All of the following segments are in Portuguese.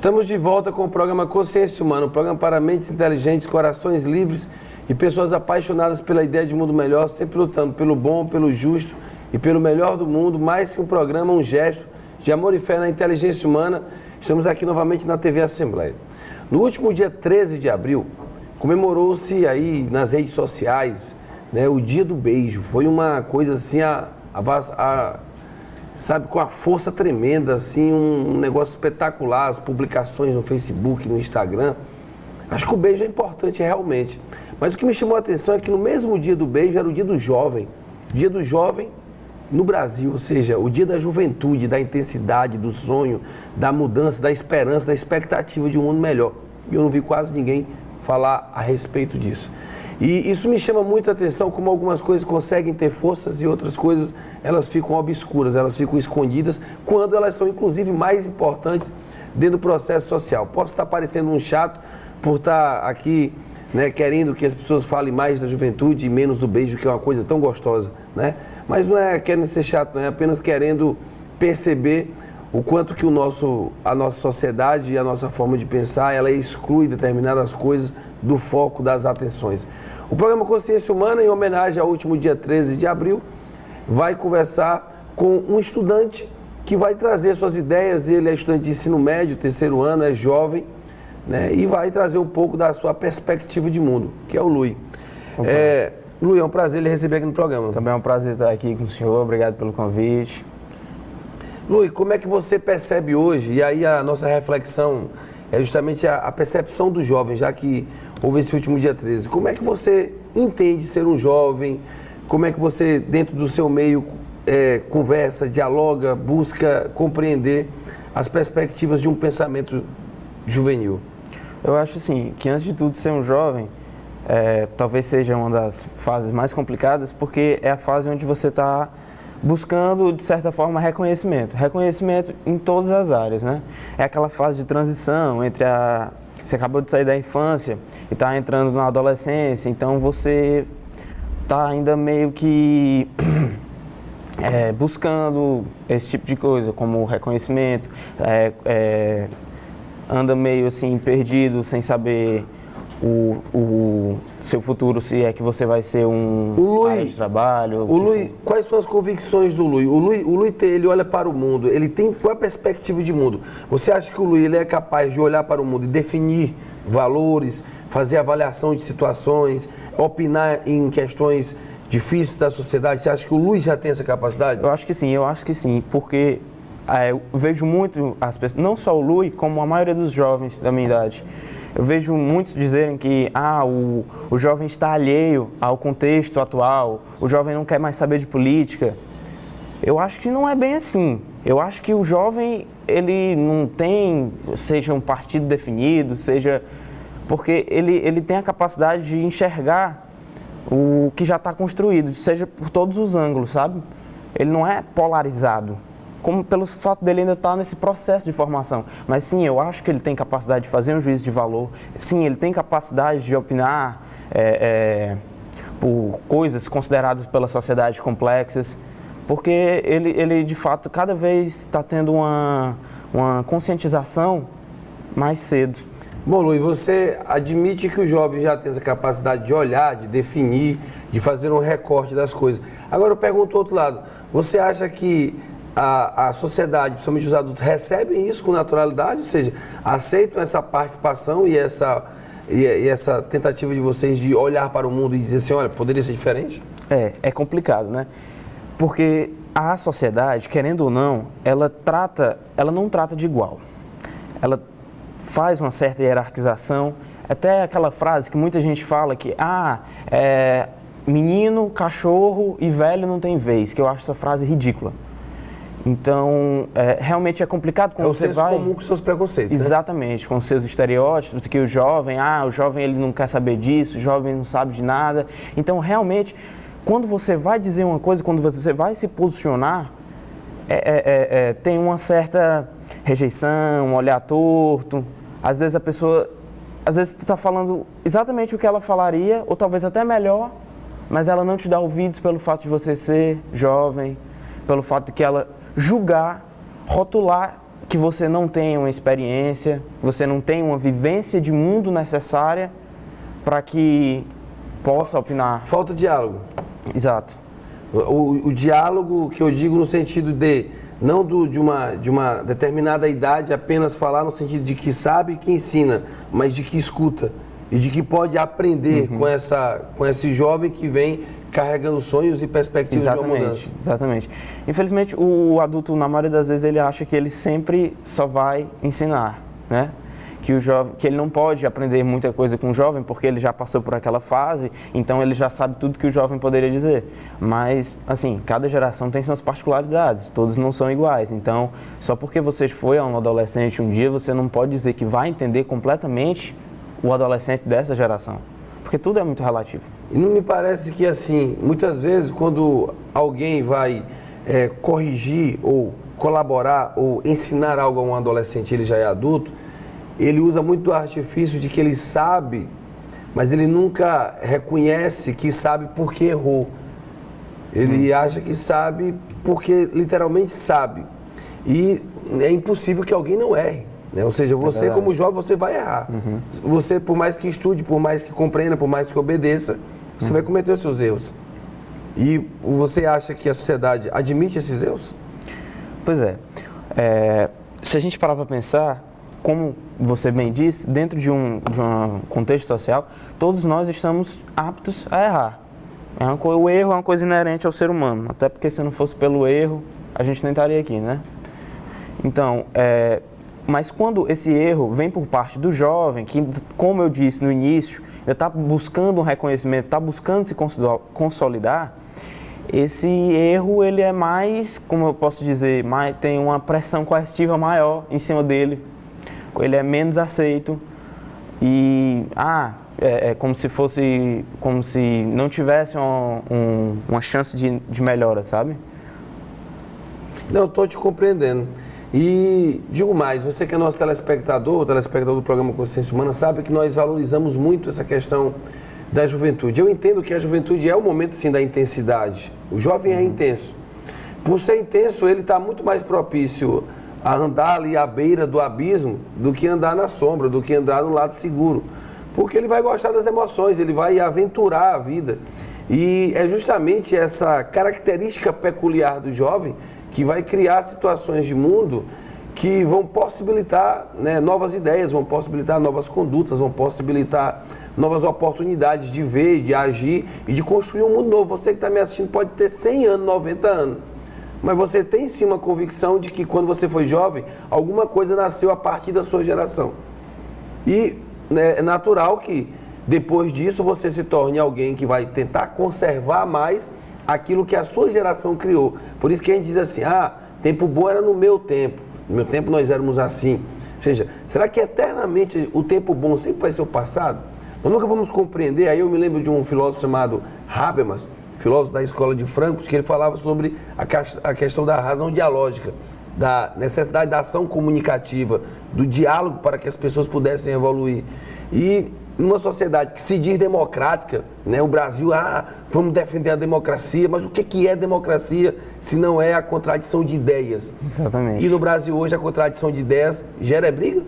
Estamos de volta com o programa Consciência Humana, um programa para mentes inteligentes, corações livres e pessoas apaixonadas pela ideia de mundo melhor, sempre lutando pelo bom, pelo justo e pelo melhor do mundo. Mais que um programa, um gesto de amor e fé na inteligência humana. Estamos aqui novamente na TV Assembleia. No último dia 13 de abril, comemorou-se aí nas redes sociais, né, o Dia do Beijo. Foi uma coisa assim, sabe, com a força tremenda, assim, um negócio espetacular, as publicações no Facebook, no Instagram. Acho que o beijo é importante realmente. Mas o que me chamou a atenção é que no mesmo dia do beijo era o dia do jovem. Dia do jovem no Brasil, ou seja, o dia da juventude, da intensidade, do sonho, da mudança, da esperança, da expectativa de um mundo melhor. E eu não vi quase ninguém falar a respeito disso. E isso me chama muito a atenção, como algumas coisas conseguem ter forças e outras coisas elas ficam obscuras, elas ficam escondidas, quando elas são inclusive mais importantes dentro do processo social. Posso estar parecendo um chato por estar aqui, né, querendo que as pessoas falem mais da juventude e menos do beijo, que é uma coisa tão gostosa, né? Mas não é querendo ser chato, não é apenas querendo perceber o quanto que a nossa sociedade e a nossa forma de pensar, ela exclui determinadas coisas do foco das atenções. O programa Consciência Humana, em homenagem ao último dia 13 de abril, vai conversar com um estudante que vai trazer suas ideias. Ele é estudante de ensino médio, terceiro ano, é jovem, né, e vai trazer um pouco da sua perspectiva de mundo, que é o Lui. Lui, é um prazer lhe receber aqui no programa. Também é um prazer estar aqui com o senhor, obrigado pelo convite. Lui, como é que você percebe hoje, e aí a nossa reflexão é justamente a percepção do jovem, já que houve esse último dia 13, como é que você entende ser um jovem, como é que você, dentro do seu meio, conversa, dialoga, busca compreender as perspectivas de um pensamento juvenil? Eu acho assim, que antes de tudo ser um jovem, talvez seja uma das fases mais complicadas, porque é a fase onde você está buscando, de certa forma, reconhecimento. Reconhecimento em todas as áreas, né? É aquela fase de transição entre você acabou de sair da infância e está entrando na adolescência, então você está ainda meio que buscando esse tipo de coisa, como reconhecimento, anda meio assim perdido, sem saber o seu futuro, se é que você vai ser área de trabalho. O Lui, quais são as convicções do Lui? O Lui ele olha para o mundo, ele tem qual é a perspectiva de mundo? Você acha que o Lui ele é capaz de olhar para o mundo e definir valores, fazer avaliação de situações, opinar em questões difíceis da sociedade? Você acha que o Lui já tem essa capacidade? Eu acho que sim, porque eu vejo muito as pessoas, não só o Lui, como a maioria dos jovens da minha idade. Eu vejo muitos dizerem que o jovem está alheio ao contexto atual, o jovem não quer mais saber de política. Eu acho que não é bem assim. Eu acho que o jovem, ele não tem, seja um partido definido, porque ele tem a capacidade de enxergar o que já está construído, seja por todos os ângulos, sabe? Ele não é polarizado, como pelo fato dele ainda estar nesse processo de formação. Mas sim, eu acho que ele tem capacidade de fazer um juízo de valor. Sim, ele tem capacidade de opinar por coisas consideradas pela sociedade complexas, porque ele de fato, cada vez está tendo uma conscientização mais cedo. Bom, Lui, você admite que o jovem já tem essa capacidade de olhar, de definir, de fazer um recorte das coisas. Agora eu pergunto do outro lado, você acha que a sociedade, principalmente os adultos, recebem isso com naturalidade, ou seja, aceitam essa participação e essa tentativa de vocês de olhar para o mundo e dizer assim, olha, poderia ser diferente? É complicado, né? Porque a sociedade, querendo ou não, ela não trata de igual. Ela faz uma certa hierarquização, até aquela frase que muita gente fala que, menino, cachorro e velho não tem vez, que eu acho essa frase ridícula. Então, realmente é complicado quando você vai... É o senso comum com seus preconceitos, Exatamente, com seus estereótipos, que o jovem ele não quer saber disso, o jovem não sabe de nada. Então, realmente, quando você vai dizer uma coisa, quando você vai se posicionar, tem uma certa rejeição, um olhar torto. Às vezes você está falando exatamente o que ela falaria, ou talvez até melhor, mas ela não te dá ouvidos pelo fato de você ser jovem, pelo fato de que ela julgar, rotular que você não tem uma experiência, você não tem uma vivência de mundo necessária para que possa opinar. Falta diálogo. Exato. O diálogo que eu digo no sentido de, não de uma determinada idade apenas falar no sentido de que sabe e que ensina, mas de que escuta e de que pode aprender com esse jovem que vem carregando sonhos e perspectivas de uma mudança. Exatamente. Infelizmente, o adulto, na maioria das vezes, ele acha que ele sempre só vai ensinar, né? Que ele não pode aprender muita coisa com o jovem porque ele já passou por aquela fase, então ele já sabe tudo que o jovem poderia dizer. Mas, assim, cada geração tem suas particularidades, todos não são iguais. Então, só porque você foi um adolescente um dia, você não pode dizer que vai entender completamente o adolescente dessa geração, porque tudo é muito relativo. E não me parece que, assim, muitas vezes quando alguém vai corrigir ou colaborar ou ensinar algo a um adolescente, ele já é adulto, ele usa muito do artifício de que ele sabe, mas ele nunca reconhece que sabe porque errou. Ele acha que sabe porque literalmente sabe. E é impossível que alguém não erre, né? Ou seja, você como jovem, você vai errar. Você, por mais que estude, por mais que compreenda, por mais que obedeça, você vai cometer os seus erros. E você acha que a sociedade admite esses erros? Pois é. Se a gente parar para pensar, como você bem disse, dentro de um contexto social, todos nós estamos aptos a errar. O erro é uma coisa inerente ao ser humano, até porque se não fosse pelo erro, a gente nem estaria aqui, né? Então, mas quando esse erro vem por parte do jovem, que, como eu disse no início, ele está buscando um reconhecimento, está buscando se consolidar, esse erro ele é mais, como eu posso dizer, tem uma pressão coercitiva maior em cima dele. Ele é menos aceito e é como se não tivesse uma chance de melhora, sabe? Não, estou te compreendendo. E digo mais, você que é nosso telespectador do programa Consciência Humana, sabe que nós valorizamos muito essa questão da juventude. Eu entendo que a juventude é o momento, sim, da intensidade. O jovem é intenso. Por ser intenso, ele está muito mais propício a andar ali à beira do abismo do que andar na sombra, do que andar no lado seguro. Porque ele vai gostar das emoções, ele vai aventurar a vida. E é justamente essa característica peculiar do jovem que vai criar situações de mundo que vão possibilitar, né, novas ideias, vão possibilitar novas condutas, vão possibilitar novas oportunidades de ver, de agir e de construir um mundo novo. Você que está me assistindo pode ter 100 anos, 90 anos. Mas você tem sim uma convicção de que quando você foi jovem, alguma coisa nasceu a partir da sua geração. E é natural que depois disso você se torne alguém que vai tentar conservar mais aquilo que a sua geração criou. Por isso que a gente diz assim, tempo bom era no meu tempo. No meu tempo nós éramos assim. Ou seja, será que eternamente o tempo bom sempre vai ser o passado? Nós nunca vamos compreender. Aí eu me lembro de um filósofo chamado Habermas, filósofo da escola de Frankfurt, que ele falava sobre a questão da razão dialógica, da necessidade da ação comunicativa, do diálogo para que as pessoas pudessem evoluir. E numa sociedade que se diz democrática, né, o Brasil, vamos defender a democracia, mas o que é democracia se não é a contradição de ideias? Exatamente. E no Brasil hoje a contradição de ideias gera briga?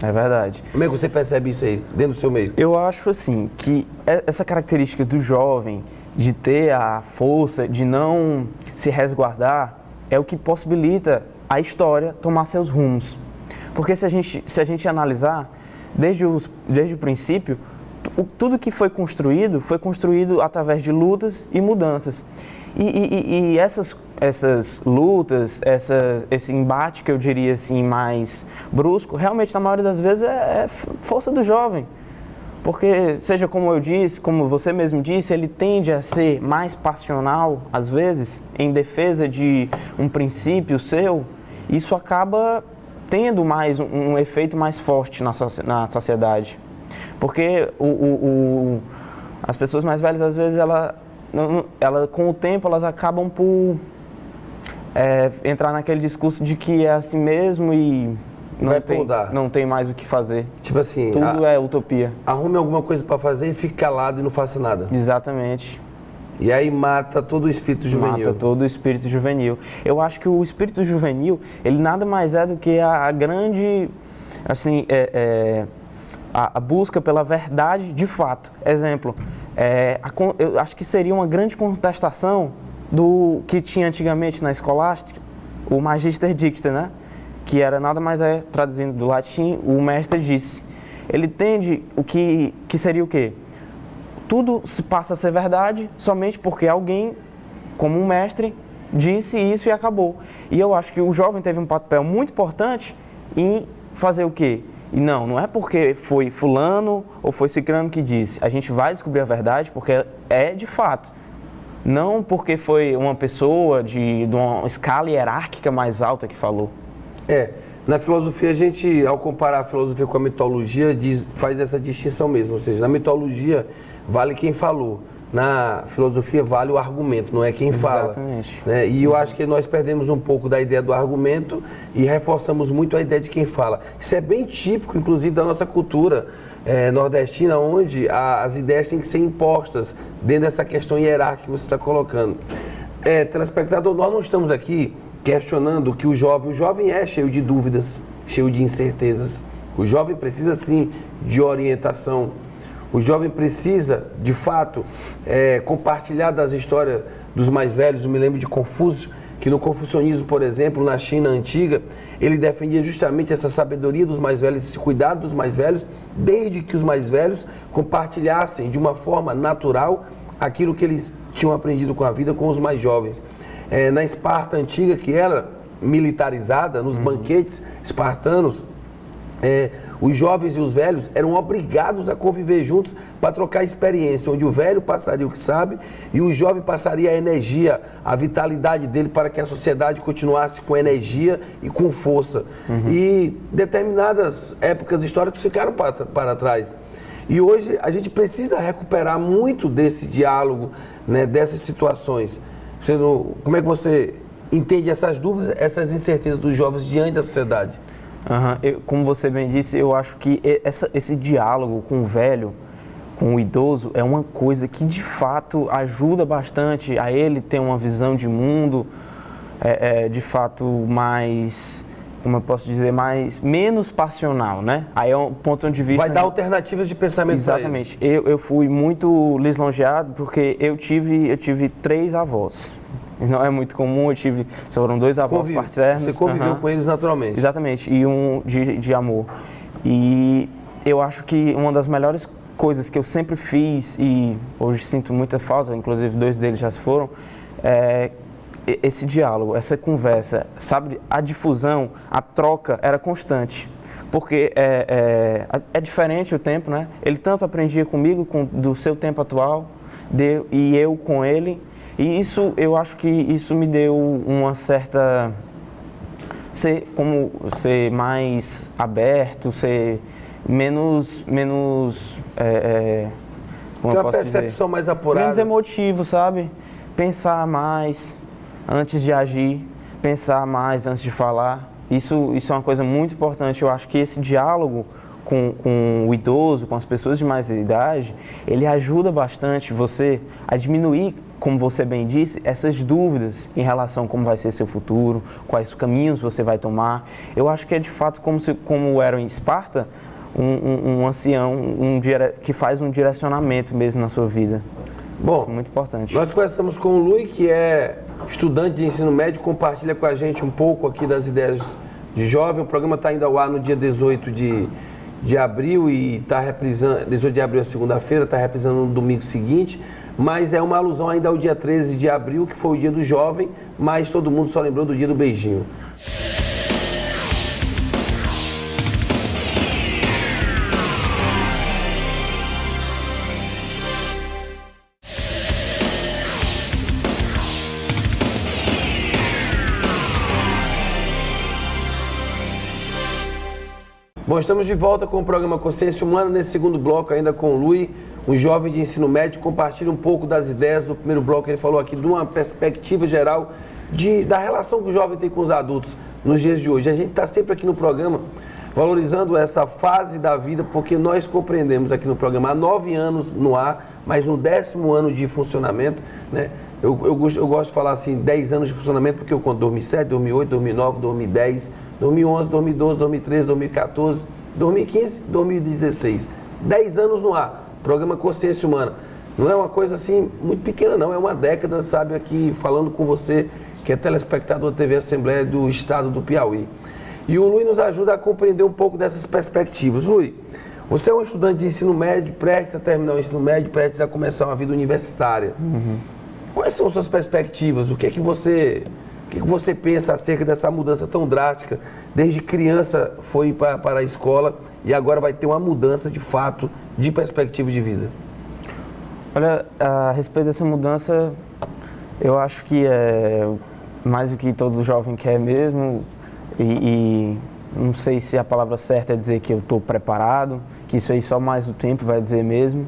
É verdade. Como é que você percebe isso aí, dentro do seu meio? Eu acho assim, que essa característica do jovem, de ter a força, de não se resguardar, é o que possibilita a história tomar seus rumos. Porque se a gente analisar, desde o princípio, tudo que foi construído através de lutas e mudanças. E essas lutas, esse embate que eu diria assim mais brusco, realmente na maioria das vezes é força do jovem. Porque, seja como eu disse, como você mesmo disse, ele tende a ser mais passional, às vezes, em defesa de um princípio seu. Isso acaba tendo mais um efeito mais forte na sociedade. Porque as pessoas mais velhas, às vezes, com o tempo, elas acabam por entrar naquele discurso de que é assim mesmo e não tem mais o que fazer. Tipo assim, tudo é utopia. Arrume alguma coisa para fazer e fique calado e não faça nada. Exatamente. E aí mata todo o espírito juvenil. Mata todo o espírito juvenil. Eu acho que o espírito juvenil, ele nada mais é do que a grande, assim, a busca pela verdade de fato. Exemplo, eu acho que seria uma grande contestação do que tinha antigamente na escolástica, o Magister Dicta, né? Que era nada mais traduzindo do latim, o mestre disse. Ele tende o que seria o quê? Tudo se passa a ser verdade somente porque alguém, como um mestre, disse isso e acabou. E eu acho que o jovem teve um papel muito importante em fazer o quê? E não é porque foi fulano ou foi cicrano que disse. A gente vai descobrir a verdade porque é de fato. Não porque foi uma pessoa de uma escala hierárquica mais alta que falou. Na filosofia a gente, ao comparar a filosofia com a mitologia, faz essa distinção mesmo. Ou seja, na mitologia vale quem falou. Na filosofia vale o argumento, não é quem fala. Exatamente. Né? E eu acho que nós perdemos um pouco da ideia do argumento e reforçamos muito a ideia de quem fala. Isso é bem típico, inclusive, da nossa cultura nordestina, onde as ideias têm que ser impostas dentro dessa questão hierárquica que você está colocando. Telespectador, nós não estamos aqui questionando que o jovem é cheio de dúvidas, cheio de incertezas. O jovem precisa, sim, de orientação. O jovem precisa, de fato, compartilhar das histórias dos mais velhos. Eu me lembro de Confúcio, que no confucionismo, por exemplo, na China antiga, ele defendia justamente essa sabedoria dos mais velhos, esse cuidado dos mais velhos, desde que os mais velhos compartilhassem de uma forma natural aquilo que eles tinham aprendido com a vida com os mais jovens. Na Esparta antiga, que era militarizada, nos banquetes espartanos, os jovens e os velhos eram obrigados a conviver juntos para trocar experiência, onde o velho passaria o que sabe e o jovem passaria a energia, a vitalidade dele para que a sociedade continuasse com energia e com força. E determinadas épocas históricas ficaram para trás. E hoje a gente precisa recuperar muito desse diálogo, né, dessas situações. Como é que você entende essas dúvidas, essas incertezas dos jovens diante da sociedade? Como você bem disse, eu acho que esse diálogo com o velho, com o idoso, é uma coisa que de fato ajuda bastante a ele ter uma visão de mundo, de fato mais, como eu posso dizer, menos passional, né? Aí é um ponto de vista... Vai dar alternativas de pensamento. Exatamente. Eu fui muito lisonjeado porque eu tive 3 avós. Não é muito comum, foram 2 avós paternos. Você conviveu com eles naturalmente. Exatamente, e um de amor. E eu acho que uma das melhores coisas que eu sempre fiz, e hoje sinto muita falta, inclusive 2 deles já se foram, esse diálogo, essa conversa, sabe, a difusão, a troca era constante. Porque é diferente o tempo, né? Ele tanto aprendia comigo do seu tempo atual, e eu com ele. E isso, eu acho que isso me deu uma certa... ser mais aberto, ser menos como eu posso dizer? Uma percepção mais apurada. Menos emotivo, sabe? Pensar mais antes de agir, pensar mais antes de falar. Isso é uma coisa muito importante. Eu acho que esse diálogo com o idoso, com as pessoas de mais idade, ele ajuda bastante você a diminuir, como você bem disse, essas dúvidas em relação a como vai ser seu futuro, quais caminhos você vai tomar. Eu acho que é de fato como era em Esparta, um ancião que faz um direcionamento mesmo na sua vida. Bom, muito importante. Nós conversamos com o Luiz, que é estudante de ensino médio, compartilha com a gente um pouco aqui das ideias de jovem. O programa está indo ao ar no dia 18 de abril e está reprisando, 18 de abril é segunda-feira, está reprisando no domingo seguinte, mas é uma alusão ainda ao dia 13 de abril, que foi o dia do jovem, mas todo mundo só lembrou do dia do beijinho. Bom, estamos de volta com o programa Consciência Humana, nesse segundo bloco ainda com o Luiz, um jovem de ensino médio, compartilha um pouco das ideias do primeiro bloco. Ele falou aqui de uma perspectiva geral da relação que o jovem tem com os adultos nos dias de hoje. A gente está sempre aqui no programa valorizando essa fase da vida, porque nós compreendemos aqui no programa há 9 anos no ar, mas no 10º ano de funcionamento, né? Eu gosto de falar assim, 10 anos de funcionamento, porque eu conto 2007, 2008, 2009, 2010, 2011, 2012, 2013, 2014, 2015, 2016. 10 anos no ar, programa Consciência Humana. Não é uma coisa assim muito pequena não, é uma década, sabe, aqui falando com você, que é telespectador da TV Assembleia do Estado do Piauí. E o Luiz nos ajuda a compreender um pouco dessas perspectivas. Luiz, você é um estudante de ensino médio, prestes a terminar o ensino médio, prestes a começar uma vida universitária. Quais são as suas perspectivas? O que é que você pensa acerca dessa mudança tão drástica? Desde criança foi para a escola e agora vai ter uma mudança de fato de perspectiva de vida. Olha, a respeito dessa mudança, eu acho que é mais do que todo jovem quer mesmo, e não sei se a palavra certa é dizer que eu estou preparado, que isso aí só mais o tempo vai dizer mesmo,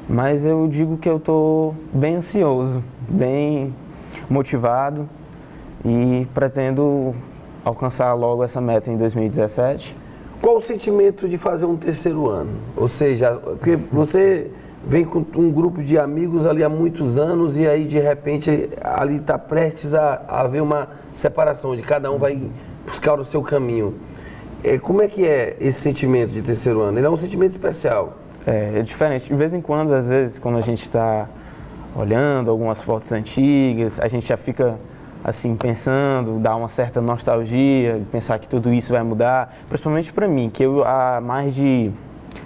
mas eu digo que eu estou bem ansioso, bem motivado e pretendo alcançar logo essa meta em 2017. Qual o sentimento de fazer um 3º ano? Ou seja, porque você vem com um grupo de amigos ali há muitos anos e aí de repente ali está prestes a haver uma separação, de cada um vai buscar o seu caminho. Como é que é esse sentimento de 3º ano? Ele é um sentimento especial. É diferente. De vez em quando, às vezes, quando a gente está olhando algumas fotos antigas, a gente já fica assim pensando, dá uma certa nostalgia, pensar que tudo isso vai mudar, principalmente para mim, que eu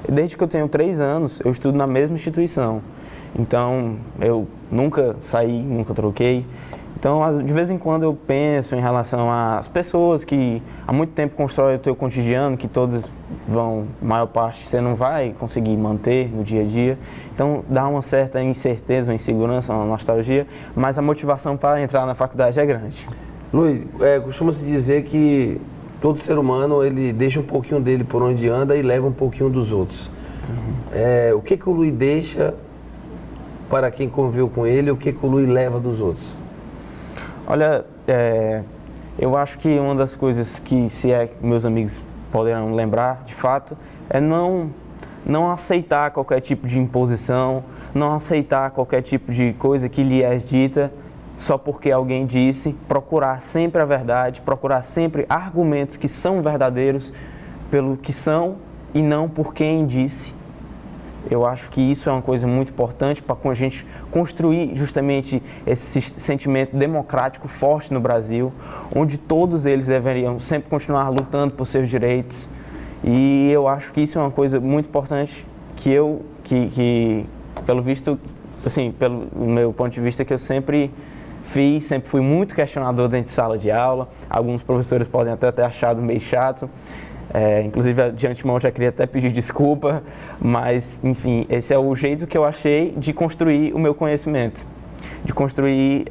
desde que eu tenho 3 anos, eu estudo na mesma instituição. Então, eu nunca saí, nunca troquei. Então, de vez em quando eu penso em relação às pessoas que há muito tempo constroem o teu cotidiano, que todas vão, maior parte, você não vai conseguir manter no dia a dia. Então, dá uma certa incerteza, uma insegurança, uma nostalgia, mas a motivação para entrar na faculdade é grande. Luiz, costuma-se dizer que todo ser humano, ele deixa um pouquinho dele por onde anda e leva um pouquinho dos outros. O que o Luiz deixa para quem conviveu com ele, o que o Luiz leva dos outros? Olha, eu acho que uma das coisas que, se meus amigos poderão lembrar, de fato, é não aceitar qualquer tipo de imposição, não aceitar qualquer tipo de coisa que lhe é dita só porque alguém disse, procurar sempre a verdade, procurar sempre argumentos que são verdadeiros pelo que são e não por quem disse. Eu acho que isso é uma coisa muito importante para a gente construir justamente esse sentimento democrático forte no Brasil, onde todos eles deveriam sempre continuar lutando por seus direitos. E eu acho que isso é uma coisa muito importante que pelo visto, assim, pelo meu ponto de vista, que eu sempre fui muito questionador dentro de sala de aula. Alguns professores podem até ter achado meio chato. Inclusive, de antemão, já queria até pedir desculpa, mas, enfim, esse é o jeito que eu achei de construir o meu conhecimento, de construir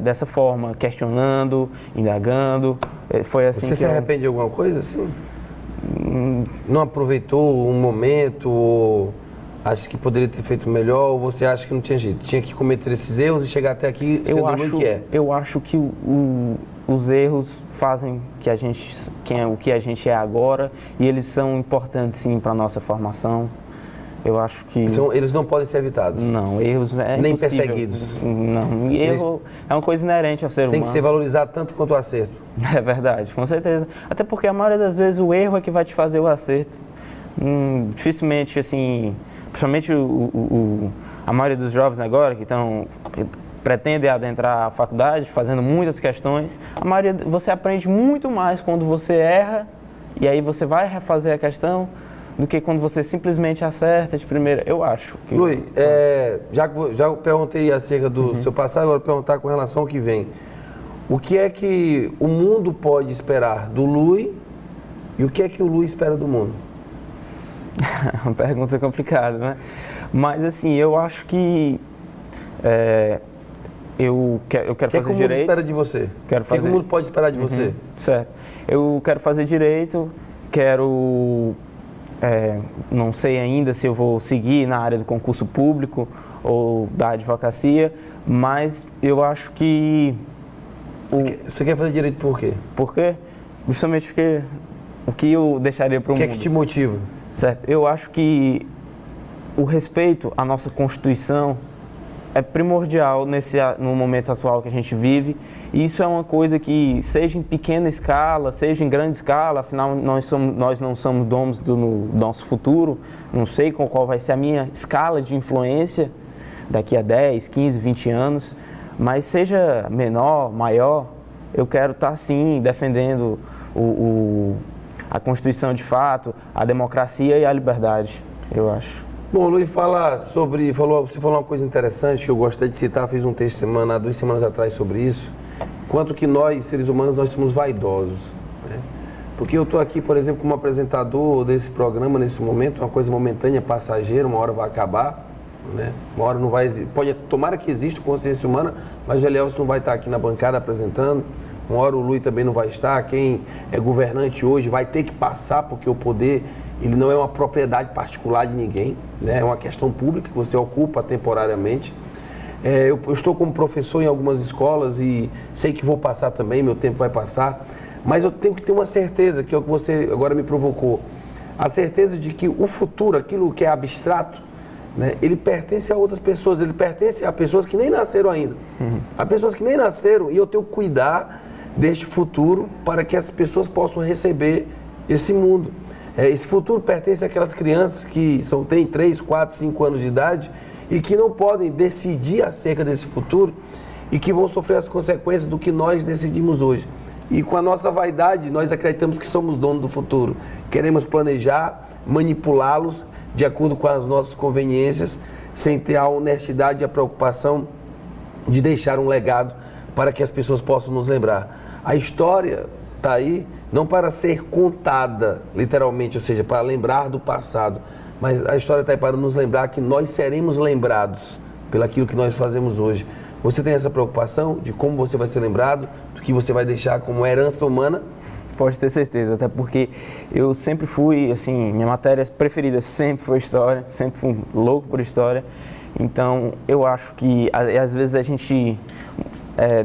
dessa forma, questionando, indagando. Foi assim. Você se arrepende de alguma coisa, assim? Não aproveitou um momento, ou acha que poderia ter feito melhor, ou você acha que não tinha jeito? Tinha que cometer esses erros e chegar até aqui sendo o que é? Eu acho que os erros fazem o que a gente é agora, e eles são importantes sim para a nossa formação. Eu acho que... Eles não podem ser evitados? Não, erros nem impossível. Perseguidos? Não, erro é uma coisa inerente ao ser humano. Tem que ser valorizado tanto quanto o acerto? É verdade, com certeza. Até porque a maioria das vezes o erro é que vai te fazer o acerto. Dificilmente, assim, principalmente a maioria dos jovens agora que pretendem adentrar a faculdade fazendo muitas questões, você aprende muito mais quando você erra e aí você vai refazer a questão do que quando você simplesmente acerta de primeira, eu acho. Luiz, já eu perguntei acerca do seu passado, agora eu vou perguntar com relação ao que vem. O que é que o mundo pode esperar do Luiz e o que é que o Luiz espera do mundo? Uma pergunta complicada, né? Mas assim, eu acho que eu quero fazer direito. O que é que o mundo espera de você? O que é que o mundo pode esperar de você? Certo. Eu quero fazer direito, não sei ainda se eu vou seguir na área do concurso público ou da advocacia, mas eu acho que... Você quer fazer direito por quê? Por quê? Justamente porque o que eu deixaria para o mundo? O que é que te motiva? Certo. Eu acho que o respeito à nossa Constituição é primordial no momento atual que a gente vive. E isso é uma coisa que, seja em pequena escala, seja em grande escala, afinal nós não somos donos do nosso futuro, não sei qual vai ser a minha escala de influência daqui a 10, 15, 20 anos, mas seja menor, maior, eu quero estar sim defendendo a Constituição de fato, a democracia e a liberdade, eu acho. Bom, Luiz, você falou uma coisa interessante que eu gostaria de citar, fiz um texto há 2 semanas atrás sobre isso, quanto que nós, seres humanos, nós somos vaidosos, né? Porque eu estou aqui, por exemplo, como apresentador desse programa nesse momento, uma coisa momentânea, passageira, uma hora vai acabar, né? Uma hora não vai existir, tomara que exista consciência humana, mas o Elielson não vai estar aqui na bancada apresentando, uma hora o Luiz também não vai estar, quem é governante hoje vai ter que passar, porque o poder, ele não é uma propriedade particular de ninguém, né? É uma questão pública que você ocupa temporariamente. Eu estou como professor em algumas escolas e sei que vou passar também, meu tempo vai passar, mas eu tenho que ter uma certeza, que é o que você agora me provocou, a certeza de que o futuro, aquilo que é abstrato, né, ele pertence a outras pessoas, ele pertence a pessoas que nem nasceram ainda. A pessoas que nem nasceram, e eu tenho que cuidar deste futuro para que as pessoas possam receber esse mundo. Esse futuro pertence àquelas crianças que têm 3, 4, 5 anos de idade e que não podem decidir acerca desse futuro e que vão sofrer as consequências do que nós decidimos hoje. E com a nossa vaidade, nós acreditamos que somos donos do futuro. Queremos planejar, manipulá-los de acordo com as nossas conveniências, sem ter a honestidade e a preocupação de deixar um legado para que as pessoas possam nos lembrar. A história está aí não para ser contada, literalmente, ou seja, para lembrar do passado, mas a história está aí para nos lembrar que nós seremos lembrados pelaquilo que nós fazemos hoje. Você tem essa preocupação de como você vai ser lembrado, do que você vai deixar como herança humana? Pode ter certeza, até porque eu sempre fui, assim, minha matéria preferida sempre foi história, sempre fui louco por história. Então, eu acho que às vezes a gente,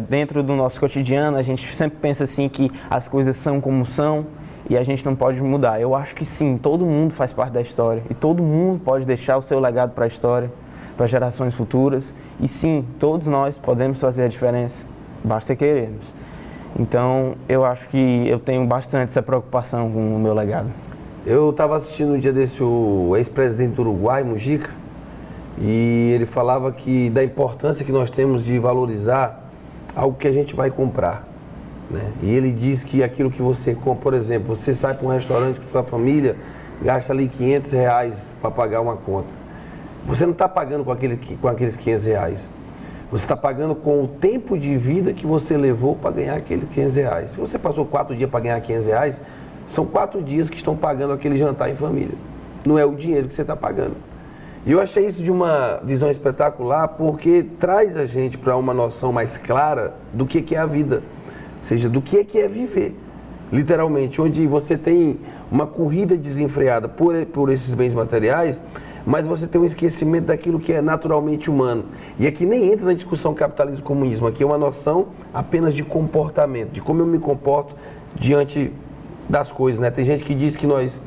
dentro do nosso cotidiano, a gente sempre pensa assim que as coisas são como são e a gente não pode mudar. Eu acho que sim, todo mundo faz parte da história e todo mundo pode deixar o seu legado para a história, para gerações futuras. E sim, todos nós podemos fazer a diferença, basta querermos. Então, eu acho que eu tenho bastante essa preocupação com o meu legado. Eu estava assistindo um dia desse o ex-presidente do Uruguai, Mujica, e ele falava da importância que nós temos de valorizar algo que a gente vai comprar, né? E ele diz que aquilo que você compra, por exemplo, você sai para um restaurante com sua família, gasta ali R$500 para pagar uma conta. Você não está pagando com aqueles R$500. Você está pagando com o tempo de vida que você levou para ganhar aqueles R$500. Se você passou 4 dias para ganhar R$500, são 4 dias que estão pagando aquele jantar em família. Não é o dinheiro que você está pagando. E eu achei isso de uma visão espetacular porque traz a gente para uma noção mais clara do que é a vida. Ou seja, do que é viver. Literalmente, onde você tem uma corrida desenfreada por esses bens materiais, mas você tem um esquecimento daquilo que é naturalmente humano. E aqui nem entra na discussão capitalismo e comunismo, aqui é uma noção apenas de comportamento, de como eu me comporto diante das coisas, né? Tem gente que diz que nós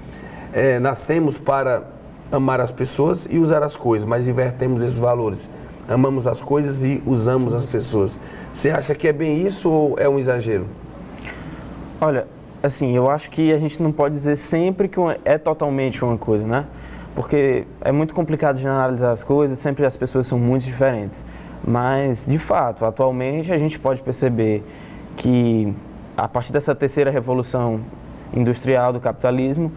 nascemos para amar as pessoas e usar as coisas, mas invertemos esses valores. Amamos as coisas e usamos as pessoas. Você acha que é bem isso ou é um exagero? Olha, assim, eu acho que a gente não pode dizer sempre que é totalmente uma coisa, né? Porque é muito complicado de analisar as coisas, sempre as pessoas são muito diferentes. Mas, de fato, atualmente a gente pode perceber que a partir dessa terceira revolução industrial do capitalismo,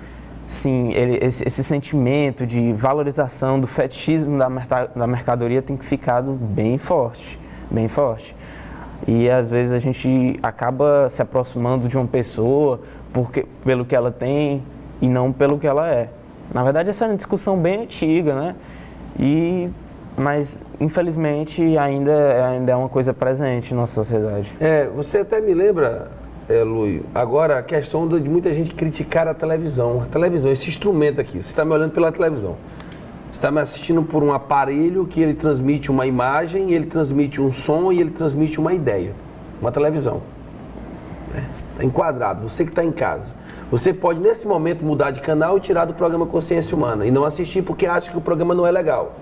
sim, esse sentimento de valorização do fetichismo da mercadoria tem ficado bem forte, bem forte. E às vezes a gente acaba se aproximando de uma pessoa pelo que ela tem e não pelo que ela é. Na verdade, essa é uma discussão bem antiga, né? Mas, infelizmente, ainda é uma coisa presente na nossa sociedade. Você até me lembra, Luiz, agora a questão de muita gente criticar a televisão. A televisão, esse instrumento aqui, você está me olhando pela televisão. Você está me assistindo por um aparelho que ele transmite uma imagem, ele transmite um som e ele transmite uma ideia. Uma televisão. Está enquadrado, você que está em casa. Você pode, nesse momento, mudar de canal e tirar do programa Consciência Humana e não assistir porque acha que o programa não é legal.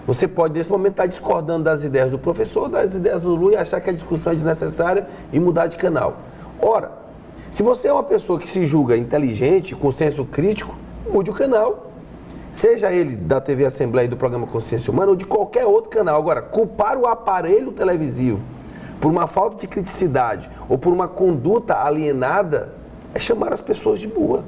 Você pode, nesse momento, estar discordando das ideias do professor, das ideias do Lula e achar que a discussão é desnecessária e mudar de canal. Ora, se você é uma pessoa que se julga inteligente, com senso crítico, mude o canal. Seja ele da TV Assembleia e do programa Consciência Humana ou de qualquer outro canal. Agora, culpar o aparelho televisivo por uma falta de criticidade ou por uma conduta alienada é chamar as pessoas de burra.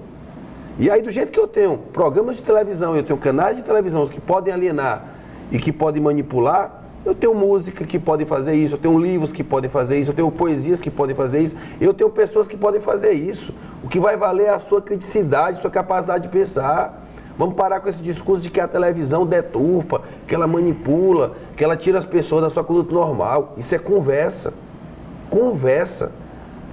E aí, do jeito que eu tenho programas de televisão, eu tenho canais de televisão que podem alienar e que podem manipular, eu tenho música que podem fazer isso, eu tenho livros que podem fazer isso, eu tenho poesias que podem fazer isso, eu tenho pessoas que podem fazer isso. O que vai valer é a sua criticidade, a sua capacidade de pensar. Vamos parar com esse discurso de que a televisão deturpa, que ela manipula, que ela tira as pessoas da sua conduta normal. Isso é conversa. Conversa.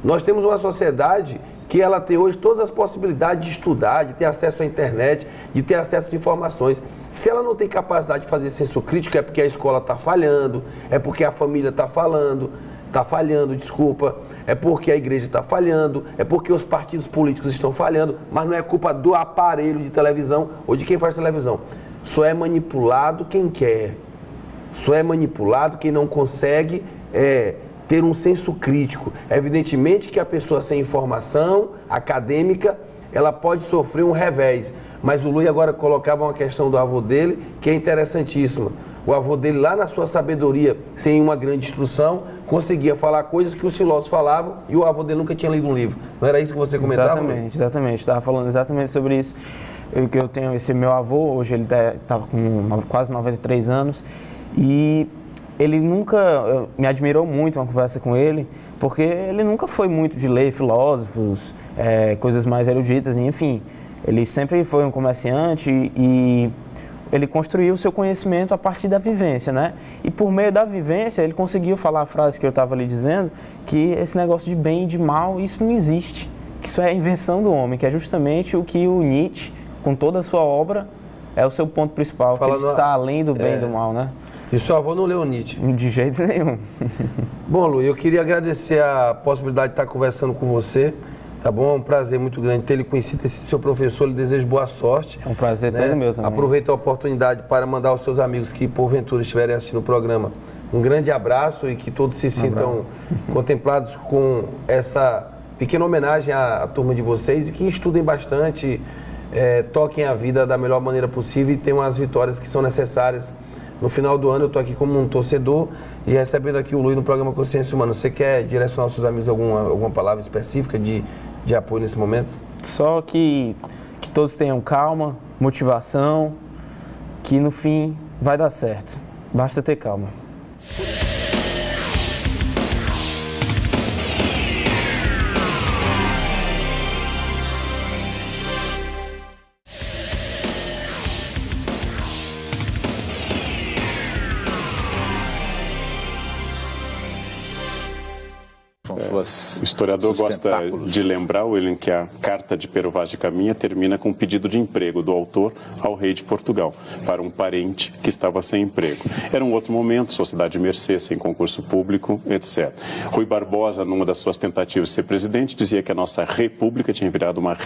Nós temos uma sociedade que ela tem hoje todas as possibilidades de estudar, de ter acesso à internet, de ter acesso às informações. Se ela não tem capacidade de fazer senso crítico, é porque a escola está falhando, é porque a família está falhando, é porque a igreja está falhando, é porque os partidos políticos estão falhando, mas não é culpa do aparelho de televisão ou de quem faz televisão. Só é manipulado quem quer, só é manipulado quem não consegue ter um senso crítico. Evidentemente que a pessoa sem informação acadêmica, ela pode sofrer um revés, mas o Luiz agora colocava uma questão do avô dele que é interessantíssima. O avô dele, lá na sua sabedoria, sem uma grande instrução, conseguia falar coisas que os filósofos falavam e o avô dele nunca tinha lido um livro. Não era isso que você comentava? Exatamente. Estava falando exatamente sobre isso. Eu tenho esse meu avô, hoje ele estava com quase 93 anos, e ele nunca me admirou muito uma conversa com ele, porque ele nunca foi muito de ler filósofos, coisas mais eruditas, enfim. Ele sempre foi um comerciante e ele construiu o seu conhecimento a partir da vivência, né? E por meio da vivência, ele conseguiu falar a frase que eu estava ali dizendo, que esse negócio de bem e de mal, isso não existe. Que isso é a invenção do homem, que é justamente o que o Nietzsche, com toda a sua obra, é o seu ponto principal, que ele está além do bem e do mal, né? E o seu avô não leu Nietzsche? De jeito nenhum. Bom, Lu, eu queria agradecer a possibilidade de estar conversando com você. Tá bom? É um prazer muito grande ter lhe conhecido, ter sido seu professor, lhe desejo boa sorte. É um prazer todo meu também. Aproveito a oportunidade para mandar aos seus amigos que porventura estiverem assistindo o programa um grande abraço e que todos se sintam contemplados com essa pequena homenagem à turma de vocês e que estudem bastante, toquem a vida da melhor maneira possível e tenham as vitórias que são necessárias. No final do ano eu estou aqui como um torcedor e recebendo aqui o Luiz no programa Consciência Humana. Você quer direcionar aos seus amigos alguma palavra específica de apoio nesse momento? Só que todos tenham calma, motivação, que no fim vai dar certo. Basta ter calma. O historiador gosta de lembrar, William, que a carta de Pero Vaz de Caminha termina com um pedido de emprego do autor ao rei de Portugal, para um parente que estava sem emprego. Era um outro momento, sociedade de mercê, sem concurso público, etc. Rui Barbosa, numa das suas tentativas de ser presidente, dizia que a nossa república tinha virado uma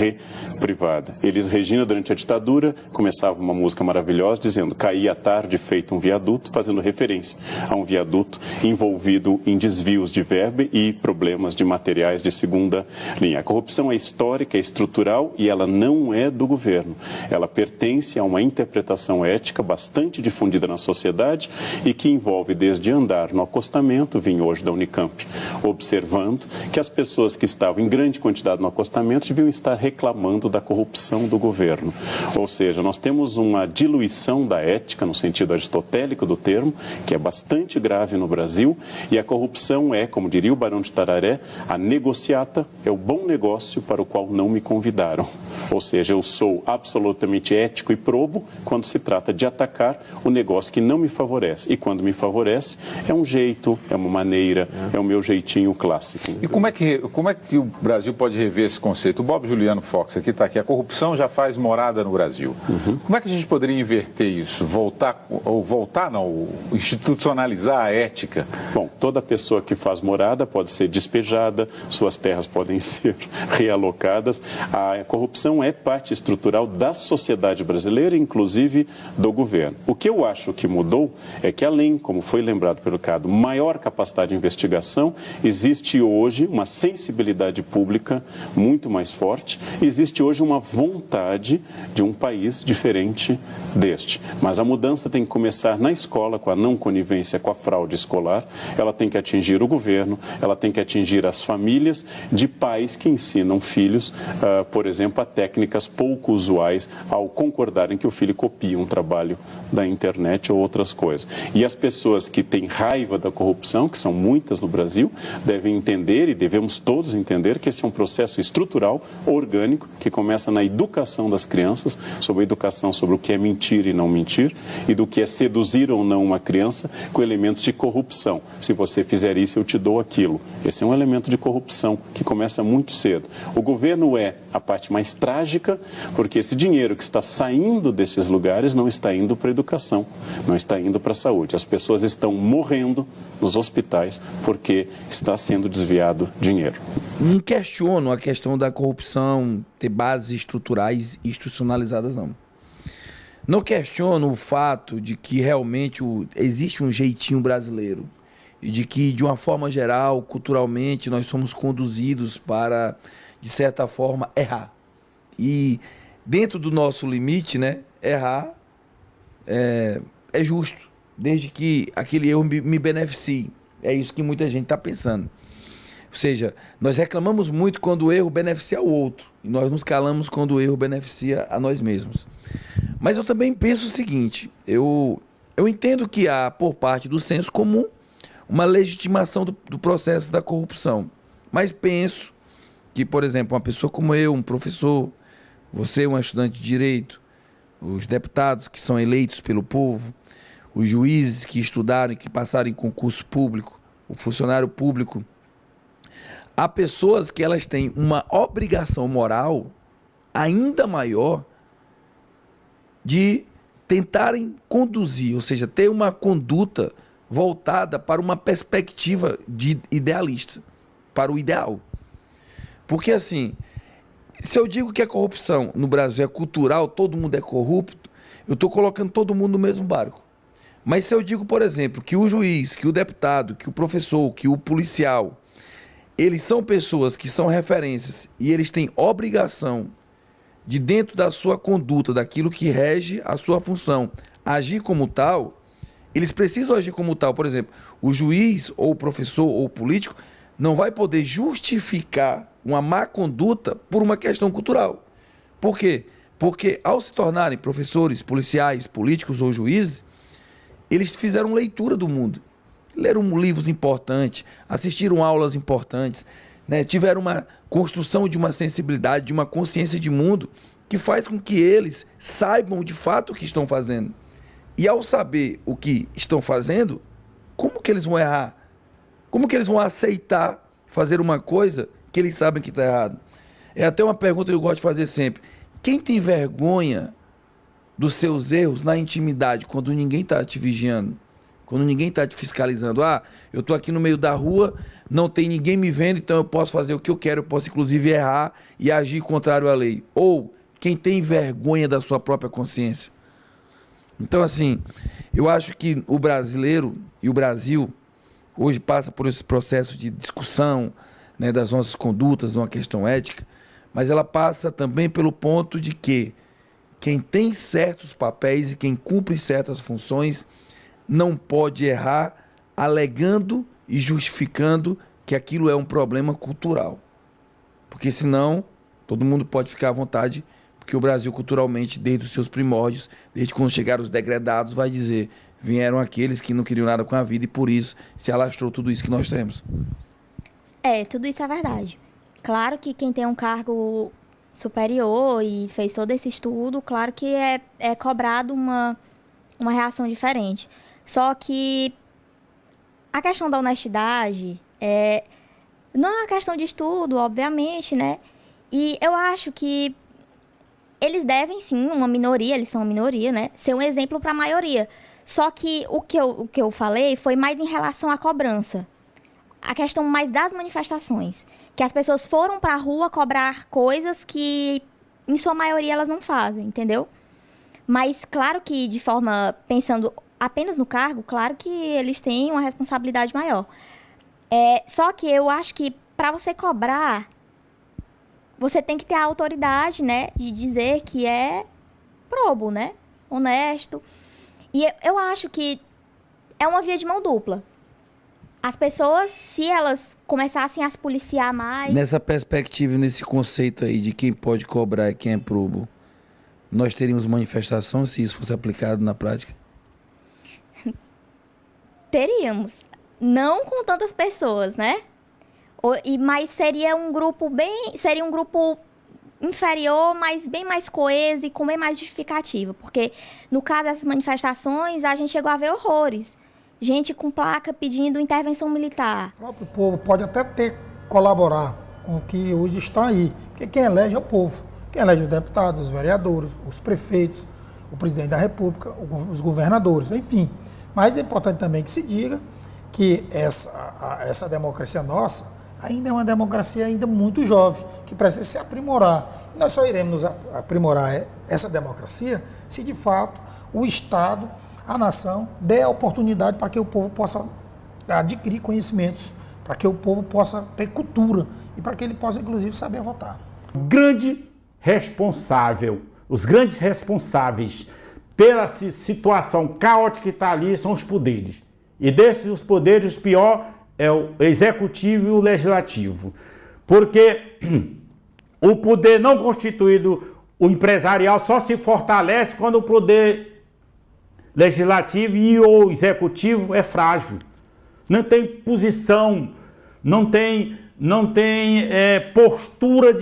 privada. Elis Regina, durante a ditadura, começava uma música maravilhosa, dizendo: caía à tarde feito um viaduto, fazendo referência a um viaduto envolvido em desvios de verba e problemas de materiais de segunda linha. A corrupção é histórica, é estrutural e ela não é do governo. Ela pertence a uma interpretação ética bastante difundida na sociedade e que envolve desde andar no acostamento, vim hoje da Unicamp, observando que as pessoas que estavam em grande quantidade no acostamento deviam estar reclamando da corrupção do governo. Ou seja, nós temos uma diluição da ética, no sentido aristotélico do termo, que é bastante grave no Brasil, e a corrupção é, como diria o Barão de Tararé, a negociata é o bom negócio para o qual não me convidaram. Ou seja, eu sou absolutamente ético e probo quando se trata de atacar o negócio que não me favorece. E quando me favorece, é um jeito, é uma maneira, é o meu jeitinho clássico. E como é que o Brasil pode rever esse conceito? O Bob Juliano Fox aqui está aqui. A corrupção já faz morada no Brasil. Como é que a gente poderia inverter isso? Institucionalizar a ética? Bom, toda pessoa que faz morada pode ser despejada despejada, suas terras podem ser realocadas. A corrupção é parte estrutural da sociedade brasileira, inclusive do governo. O que eu acho que mudou é que, além, como foi lembrado pelo Cado, maior capacidade de investigação, existe hoje uma sensibilidade pública muito mais forte, existe hoje uma vontade de um país diferente deste. Mas a mudança tem que começar na escola, com a não conivência com a fraude escolar, ela tem que atingir o governo, ela tem que atingir as famílias de pais que ensinam filhos, por exemplo, a técnicas pouco usuais ao concordarem que o filho copia um trabalho da internet ou outras coisas. E as pessoas que têm raiva da corrupção, que são muitas no Brasil, devem entender, e devemos todos entender, que esse é um processo estrutural, orgânico, que começa na educação das crianças, sobre a educação sobre o que é mentir e não mentir, e do que é seduzir ou não uma criança com elementos de corrupção. Se você fizer isso, eu te dou aquilo. Esse é um elemento de corrupção que começa muito cedo. O governo é a parte mais trágica, porque esse dinheiro que está saindo desses lugares não está indo para a educação, não está indo para a saúde. As pessoas estão morrendo nos hospitais porque está sendo desviado dinheiro. Não questiono a questão da corrupção ter bases estruturais e institucionalizadas, não. Não questiono o fato de que realmente existe um jeitinho brasileiro e de que, de uma forma geral, culturalmente, nós somos conduzidos para, de certa forma, errar. E dentro do nosso limite, né, errar é justo, desde que aquele erro me beneficie. É isso que muita gente está pensando. Ou seja, nós reclamamos muito quando o erro beneficia o outro, e nós nos calamos quando o erro beneficia a nós mesmos. Mas eu também penso o seguinte, eu entendo que há, por parte do senso comum, uma legitimação do processo da corrupção. Mas penso que, por exemplo, uma pessoa como eu, um professor, você, um estudante de direito, os deputados que são eleitos pelo povo, os juízes que estudaram e que passaram em concurso público, o funcionário público, há pessoas que elas têm uma obrigação moral ainda maior de tentarem conduzir, ou seja, ter uma conduta voltada para uma perspectiva de idealista, para o ideal. Porque assim, se eu digo que a corrupção no Brasil é cultural, todo mundo é corrupto, eu estou colocando todo mundo no mesmo barco. Mas se eu digo, por exemplo, que o juiz, que o deputado, que o professor, que o policial, eles são pessoas que são referências e eles têm obrigação de, dentro da sua conduta, daquilo que rege a sua função, agir como tal, eles precisam agir como tal. Por exemplo, o juiz, ou o professor, ou o político, não vai poder justificar uma má conduta por uma questão cultural. Por quê? Porque ao se tornarem professores, policiais, políticos ou juízes, eles fizeram leitura do mundo. Leram livros importantes, assistiram aulas importantes, né? Tiveram uma construção de uma sensibilidade, de uma consciência de mundo que faz com que eles saibam de fato o que estão fazendo. E ao saber o que estão fazendo, como que eles vão errar? Como que eles vão aceitar fazer uma coisa que eles sabem que está errado? É até uma pergunta que eu gosto de fazer sempre. Quem tem vergonha dos seus erros na intimidade, quando ninguém está te vigiando? Quando ninguém está te fiscalizando? Ah, eu estou aqui no meio da rua, não tem ninguém me vendo, então eu posso fazer o que eu quero, eu posso inclusive errar e agir contrário à lei. Ou quem tem vergonha da sua própria consciência? Então, assim, eu acho que o brasileiro e o Brasil hoje passa por esse processo de discussão, né, das nossas condutas, numa questão ética, mas ela passa também pelo ponto de que quem tem certos papéis e quem cumpre certas funções não pode errar alegando e justificando que aquilo é um problema cultural. Porque senão todo mundo pode ficar à vontade, porque o Brasil culturalmente, desde os seus primórdios, desde quando chegaram os degredados, vai dizer, vieram aqueles que não queriam nada com a vida e por isso se alastrou tudo isso que nós temos. Tudo isso é verdade. Claro que quem tem um cargo superior e fez todo esse estudo, claro que é cobrado uma reação diferente. Só que a questão da honestidade não é uma questão de estudo, obviamente, né? E eu acho que eles devem, sim, uma minoria, eles são uma minoria, né? Ser um exemplo para a maioria. Só que o que eu falei foi mais em relação à cobrança. a questão mais das manifestações. Que as pessoas foram para a rua cobrar coisas que, em sua maioria, elas não fazem, entendeu? Mas, claro que, de forma, pensando apenas no cargo, claro que eles têm uma responsabilidade maior. Só que eu acho que, para você cobrar, você tem que ter a autoridade, né, de dizer que é probo, né, honesto. E eu acho que é uma via de mão dupla. As pessoas, se elas começassem a se policiar mais... Nessa perspectiva, nesse conceito aí de quem pode cobrar e quem é probo, nós teríamos manifestação se isso fosse aplicado na prática? Teríamos. Não com tantas pessoas, né? Mas seria um grupo inferior, mas bem mais coeso e com bem mais justificativa. Porque, no caso dessas manifestações, a gente chegou a ver horrores. Gente com placa pedindo intervenção militar. O próprio povo pode até colaborar com o que hoje está aí. Porque quem elege é o povo. Quem elege os deputados, os vereadores, os prefeitos, o presidente da República, os governadores, enfim. Mas é importante também que se diga que essa democracia nossa ainda é uma democracia ainda muito jovem, que precisa se aprimorar. Nós só iremos aprimorar essa democracia se, de fato, o Estado, a nação, dê a oportunidade para que o povo possa adquirir conhecimentos, para que o povo possa ter cultura e para que ele possa, inclusive, saber votar. Os grandes responsáveis pela situação caótica que está ali são os poderes. E desses os poderes, o pior é o executivo e o legislativo. Porque o poder não constituído, o empresarial, só se fortalece quando o poder legislativo e o executivo é frágil. Não tem posição, não tem postura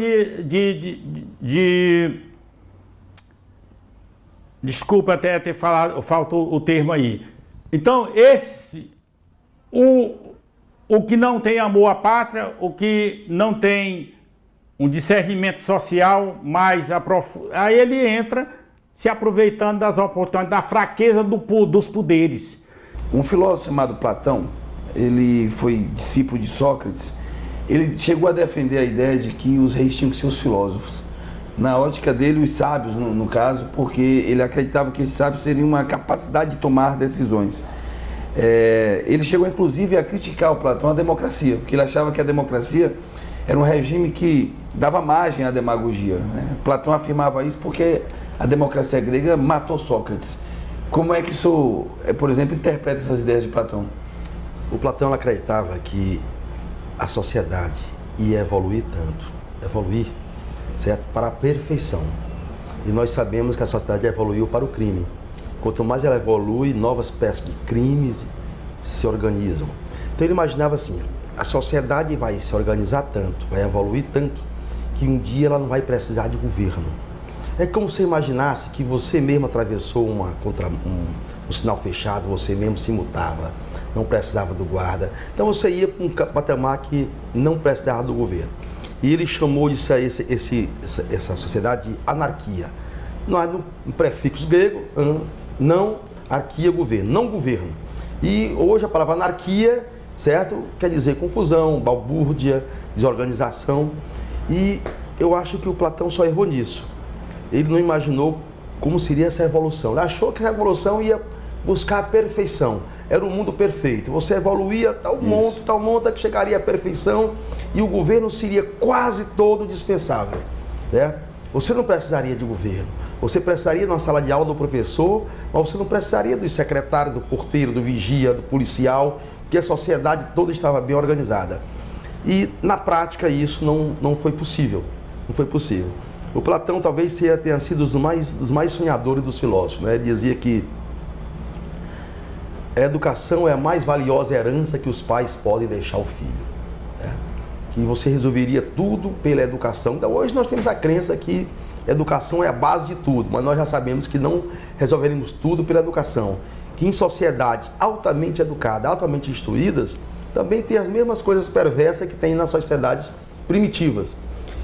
Desculpa até ter falado, faltou o termo aí. Então, o que não tem amor à pátria, o que não tem um discernimento social mais aprofundado, aí ele entra se aproveitando das oportunidades, da fraqueza dos poderes. Um filósofo chamado Platão, ele foi discípulo de Sócrates, ele chegou a defender a ideia de que os reis tinham que ser os filósofos. Na ótica dele, os sábios, no caso, porque ele acreditava que esses sábios teriam uma capacidade de tomar decisões. Ele chegou, inclusive, a criticar o Platão a democracia, porque ele achava que a democracia era um regime que dava margem à demagogia, né? Platão afirmava isso porque a democracia grega matou Sócrates. Como é que isso, por exemplo, interpreta essas ideias de Platão? O Platão acreditava que a sociedade ia evoluir certo? Para a perfeição. E nós sabemos que a sociedade evoluiu para o crime. Quanto mais ela evolui, novas espécies de crimes se organizam. Então ele imaginava assim, a sociedade vai se organizar tanto, vai evoluir tanto, que um dia ela não vai precisar de governo. É como se imaginasse que você mesmo atravessou um sinal fechado, você mesmo se mutava, não precisava do guarda. Então você ia para um patamar que não precisava do governo. E ele chamou isso aí, essa sociedade de anarquia. No prefixo grego, não, arquia, governo, não governo. E hoje a palavra anarquia, certo? Quer dizer confusão, balbúrdia, desorganização. E eu acho que o Platão só errou nisso. Ele não imaginou como seria essa evolução. Ele achou que a evolução ia buscar a perfeição. Era o mundo perfeito. Você evoluía tal monta que chegaria à perfeição e o governo seria quase todo dispensável, né? Você não precisaria de governo. Você precisaria de uma sala de aula do professor, mas você não precisaria do secretário, do porteiro, do vigia, do policial, porque a sociedade toda estava bem organizada. E na prática isso não foi possível. Não foi possível. O Platão talvez tenha sido dos mais sonhadores dos filósofos, né? Ele dizia que a educação é a mais valiosa herança que os pais podem deixar ao filho, né? Que você resolveria tudo pela educação. Então hoje nós temos a crença que educação é a base de tudo, mas nós já sabemos que não resolveremos tudo pela educação. Que em sociedades altamente educadas, altamente instruídas, também tem as mesmas coisas perversas que tem nas sociedades primitivas.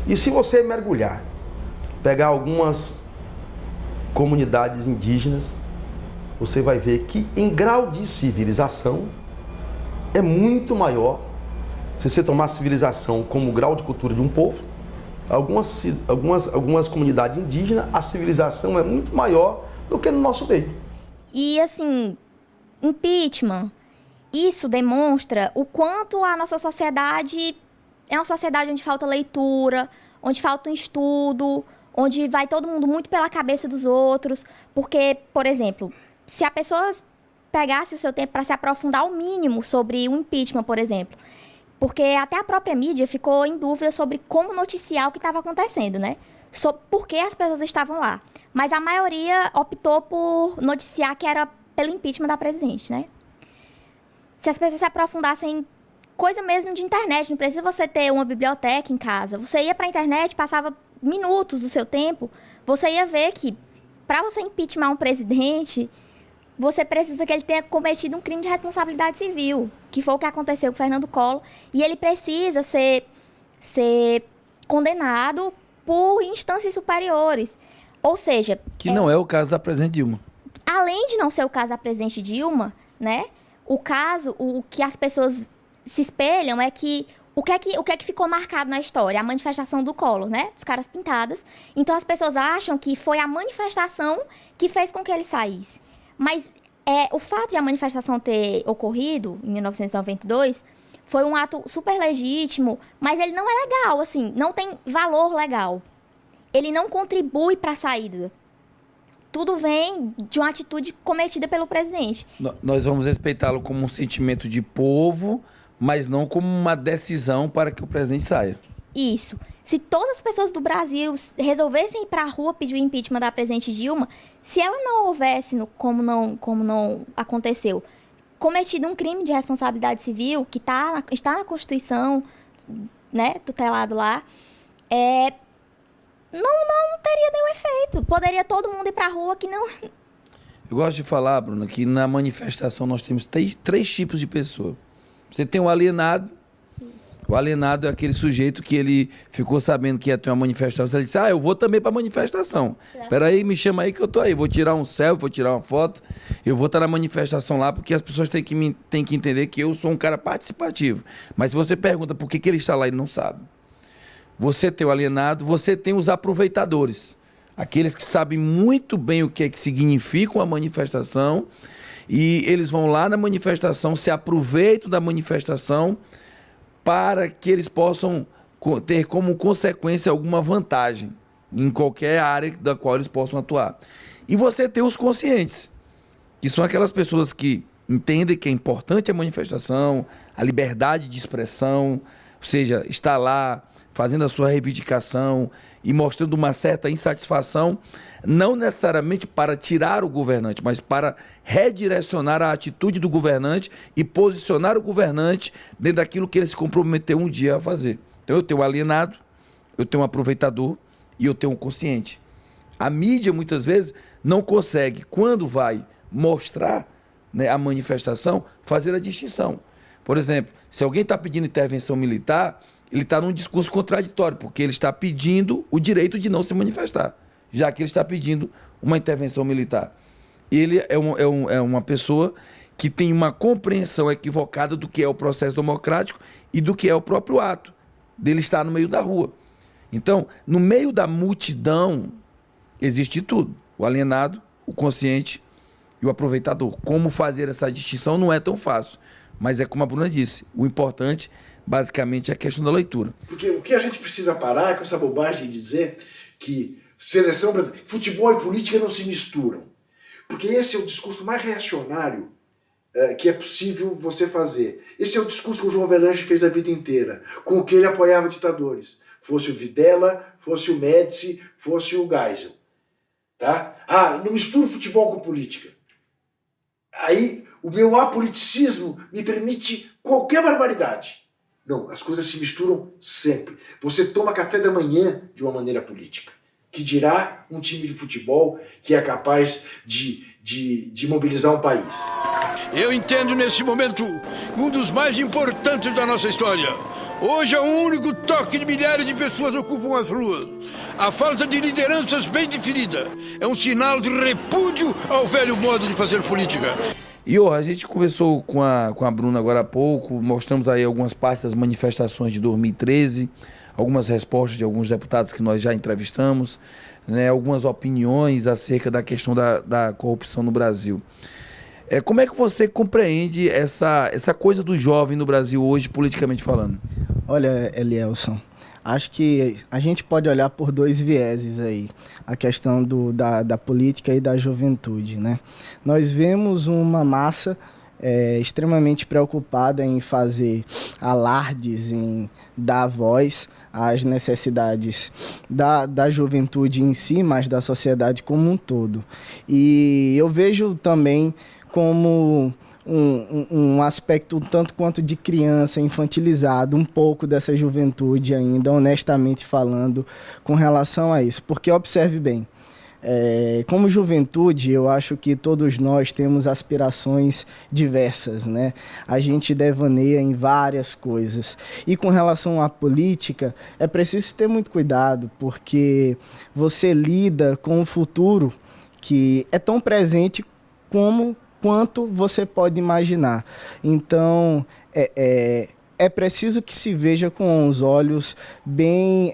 E se você mergulhar, pegar algumas comunidades indígenas, você vai ver que em grau de civilização é muito maior Se você tomar a civilização como grau de cultura de um povo, algumas comunidades indígenas, a civilização é muito maior do que no nosso meio. E assim, impeachment, isso demonstra o quanto a nossa sociedade é uma sociedade onde falta leitura, onde falta um estudo, onde vai todo mundo muito pela cabeça dos outros. Porque, por exemplo, se a pessoa pegasse o seu tempo para se aprofundar ao mínimo sobre o impeachment, por exemplo, porque até a própria mídia ficou em dúvida sobre como noticiar o que estava acontecendo, né? Sobre por que as pessoas estavam lá. Mas a maioria optou por noticiar que era pelo impeachment da presidente, né? Se as pessoas se aprofundassem, coisa mesmo de internet, não precisa você ter uma biblioteca em casa. Você ia para a internet, passava minutos do seu tempo, você ia ver que para você impeachment um presidente, você precisa que ele tenha cometido um crime de responsabilidade civil, que foi o que aconteceu com o Fernando Collor, e ele precisa ser condenado por instâncias superiores. Ou seja... Que não é o caso da presidente Dilma. Além de não ser o caso da presidente Dilma, né, o que as pessoas se espelham é que o que é que ficou marcado na história? A manifestação do Collor, né? Dos caras pintadas. Então, as pessoas acham que foi a manifestação que fez com que ele saísse. Mas o fato de a manifestação ter ocorrido em 1992 foi um ato super legítimo, mas ele não é legal, assim, não tem valor legal. Ele não contribui para a saída. Tudo vem de uma atitude cometida pelo presidente. Nós vamos respeitá-lo como um sentimento de povo, mas não como uma decisão para que o presidente saia. Isso. Se todas as pessoas do Brasil resolvessem ir para a rua pedir o impeachment da presidente Dilma, se ela não houvesse, como não aconteceu, cometido um crime de responsabilidade civil, que está na Constituição, né, tutelado lá, não teria nenhum efeito. Poderia todo mundo ir para a rua que não... Eu gosto de falar, Bruna, que na manifestação nós temos três tipos de pessoa. Você tem o alienado. O alienado é aquele sujeito que ele ficou sabendo que ia ter uma manifestação. Ele disse, eu vou também para a manifestação. Espera aí, me chama aí que eu tô aí. Vou tirar um selfie, vou tirar uma foto. Eu vou estar na manifestação lá, porque as pessoas têm que entender que eu sou um cara participativo. Mas se você pergunta por que ele está lá, ele não sabe. Você tem o alienado, você tem os aproveitadores. Aqueles que sabem muito bem o que é que significa uma manifestação, e eles vão lá na manifestação, se aproveitam da manifestação para que eles possam ter como consequência alguma vantagem em qualquer área da qual eles possam atuar. E você tem os conscientes, que são aquelas pessoas que entendem que é importante a manifestação, a liberdade de expressão, ou seja, está lá fazendo a sua reivindicação e mostrando uma certa insatisfação, não necessariamente para tirar o governante, mas para redirecionar a atitude do governante e posicionar o governante dentro daquilo que ele se comprometeu um dia a fazer. Então eu tenho um alienado, eu tenho um aproveitador e eu tenho um consciente. A mídia, muitas vezes, não consegue, quando vai mostrar, né, a manifestação, fazer a distinção. Por exemplo, se alguém está pedindo intervenção militar, ele está num discurso contraditório, porque ele está pedindo o direito de não se manifestar, já que ele está pedindo uma intervenção militar. Ele é uma pessoa que tem uma compreensão equivocada do que é o processo democrático e do que é o próprio ato dele estar no meio da rua. Então, no meio da multidão, existe tudo. O alienado, o consciente e o aproveitador. Como fazer essa distinção não é tão fácil, mas é como a Bruna disse, o importante basicamente é a questão da leitura. Porque o que a gente precisa parar é com essa bobagem de dizer que seleção brasileira, futebol e política não se misturam. Porque esse é o discurso mais reacionário que é possível você fazer. Esse é o discurso que o João Avelange fez a vida inteira, com o que ele apoiava ditadores. Fosse o Videla, fosse o Médici, fosse o Geisel. Tá? Não misturo futebol com política. Aí o meu apoliticismo me permite qualquer barbaridade. Não, as coisas se misturam sempre. Você toma café da manhã de uma maneira política. Que dirá um time de futebol que é capaz de mobilizar um país. Eu entendo nesse momento um dos mais importantes da nossa história. Hoje é um único toque de milhares de pessoas ocupam as ruas. A falta de lideranças bem definida é um sinal de repúdio ao velho modo de fazer política. E a gente conversou com a Bruna agora há pouco, mostramos aí algumas partes das manifestações de 2013, algumas respostas de alguns deputados que nós já entrevistamos, né, algumas opiniões acerca da questão da corrupção no Brasil. Como é que você compreende essa coisa do jovem no Brasil hoje, politicamente falando? Olha, Elielson, acho que a gente pode olhar por dois vieses aí, a questão da política e da juventude, né? Nós vemos uma massa extremamente preocupada em fazer alardes, em dar voz às necessidades da juventude em si, mas da sociedade como um todo. E eu vejo também como um aspecto tanto quanto de criança, infantilizado, um pouco dessa juventude ainda, honestamente falando, com relação a isso. Porque observe bem, como juventude, eu acho que todos nós temos aspirações diversas, né? A gente devaneia em várias coisas. E com relação à política, é preciso ter muito cuidado, porque você lida com um futuro que é tão presente quanto você pode imaginar. Então, é preciso que se veja com os olhos bem